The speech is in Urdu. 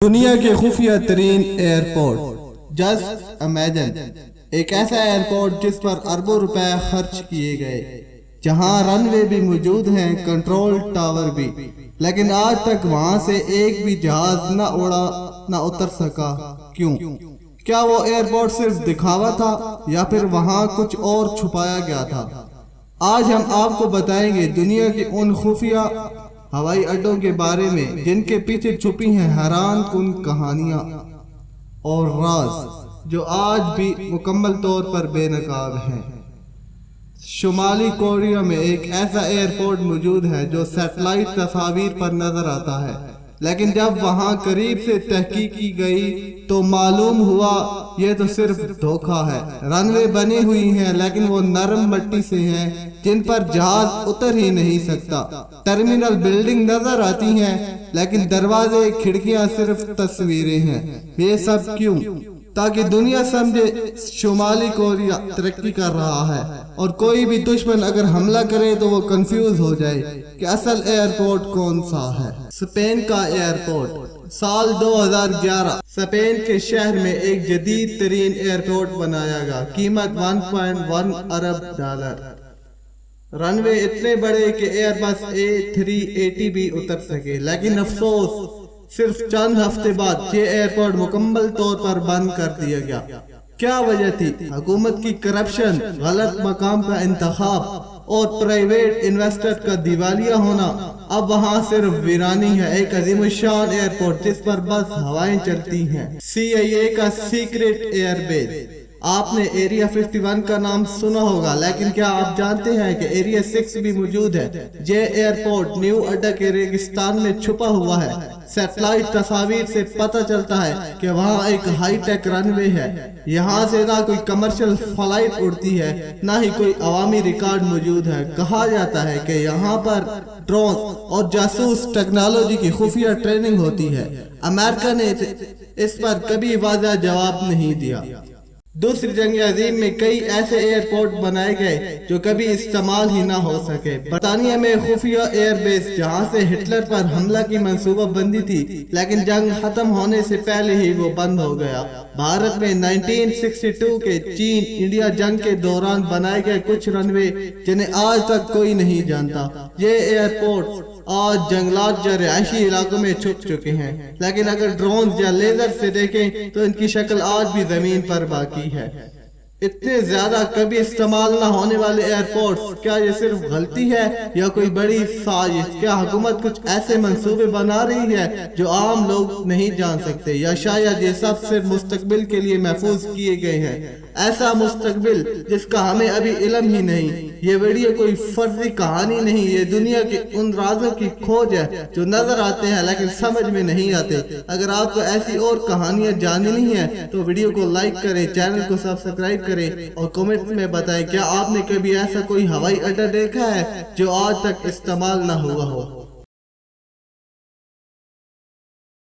دنیا کے خفیہ ترین ایئرپورٹ. جسٹ امیجن ایک ایسا ایئرپورٹ جس پر اربوں روپے خرچ کیے گئے، جہاں رن وے بھی موجود ہیں، کنٹرول ٹاور بھی، لیکن آج تک وہاں سے ایک بھی جہاز نہ اڑا نہ اتر سکا. کیوں؟ کیا وہ ایئرپورٹ صرف دکھاوا تھا یا پھر وہاں کچھ اور چھپایا گیا تھا؟ آج ہم آپ کو بتائیں گے دنیا کے ان خفیہ ہوائی اڈوں کے بارے میں جن کے پیچھے چھپی ہیں حیران کن کہانیاں اور راز جو آج بھی مکمل طور پر بے نقاب ہیں. شمالی کوریا میں ایک ایسا ایئرپورٹ موجود ہے جو سیٹلائٹ تصاویر پر نظر آتا ہے، لیکن جب وہاں قریب سے تحقیق کی گئی تو معلوم ہوا یہ تو صرف دھوکہ ہے. رن وے بنی ہوئی ہیں لیکن وہ نرم مٹی سے ہیں جن پر جہاز اتر ہی نہیں سکتا. ٹرمینل بلڈنگ نظر آتی ہیں لیکن دروازے کھڑکیاں صرف تصویریں ہیں. یہ سب کیوں؟ تاکہ دنیا سمجھے شمالی کوریا ترقی کر رہا ہے اور کوئی بھی دشمن اگر حملہ کرے تو وہ کنفیوز ہو جائے کہ اصل ایئرپورٹ کون سا ہے. اسپین کا ایئرپورٹ. سال 2011 اسپین کے شہر میں ایک جدید ترین ایئرپورٹ بنایا گیا. قیمت 1.1 ارب ڈالر. رن وے اتنے بڑے کہ ایئر بس A380 بھی اتر سکے، لیکن افسوس صرف چند ہفتے بعد یہ ایئرپورٹ مکمل طور پر بند کر دیا گیا. کیا وجہ تھی؟ حکومت کی کرپشن، غلط مقام کا انتخاب اور پرائیویٹ انویسٹر کا دیوالیہ ہونا. اب وہاں صرف ویرانی ہے. ایک عظیم الشان ایئرپورٹ جس پر بس ہوائیں چلتی ہیں. CIA کا سیکریٹ ایئر بیس. آپ نے ایریا 51 کا نام سنا ہوگا، لیکن کیا آپ جانتے ہیں کہ ایریا 6 بھی موجود ہے؟ یہ ایئرپورٹ نیو اڈا کے ریگستان میں چھپا ہوا ہے. سیٹلائٹ تصاویر سے پتہ چلتا ہے کہ وہاں ایک ہائی ٹیک رن وے ہے. یہاں سے نہ کوئی کمرشل فلائٹ اڑتی ہے نہ ہی کوئی عوامی ریکارڈ موجود ہے. کہا جاتا ہے کہ یہاں پر ڈرون اور جاسوس ٹیکنالوجی کی خفیہ ٹریننگ ہوتی ہے. امریکہ نے اس پر کبھی واضح جواب نہیں دیا. دوسری جنگ عظیم میں کئی ایسے ایئرپورٹ بنائے گئے جو کبھی استعمال ہی نہ ہو سکے. برطانیہ میں خفیہ ایئر بیس جہاں سے ہٹلر پر حملہ کی منصوبہ بندی تھی، لیکن جنگ ختم ہونے سے پہلے ہی وہ بند ہو گیا. بھارت میں 1962 کے چین انڈیا جنگ کے دوران بنائے گئے کچھ رن وے جنہیں آج تک کوئی نہیں جانتا. یہ ایئرپورٹ آج جنگلات یا رہائشی علاقوں میں چھپ چکے ہیں، لیکن اگر ڈرون یا لیزر سے دیکھیں تو ان کی شکل آج بھی زمین پر باقی ہے. اتنے زیادہ کبھی استعمال نہ ہونے والے ایئرپورٹس، کیا یہ صرف غلطی ہے یا کوئی بڑی سازش؟ کیا حکومت کچھ ایسے منصوبے بنا رہی ہے جو عام لوگ نہیں جان سکتے، یا شاید یہ سب صرف مستقبل کے لیے محفوظ کیے گئے ہیں؟ ایسا مستقبل جس کا ہمیں ابھی علم ہی نہیں. یہ ویڈیو کوئی فرضی کہانی نہیں، یہ دنیا کے ان رازوں کی کھوج ہے جو نظر آتے ہیں لیکن سمجھ میں نہیں آتے. اگر آپ کو ایسی اور کہانیاں جاننی ہیں تو ویڈیو کو لائک کریں، چینل کو سبسکرائب کریں اور کمنٹ میں بتائیں کیا آپ نے کبھی ایسا کوئی ہوائی اڈا دیکھا ہے جو آج تک استعمال نہ ہوا ہو.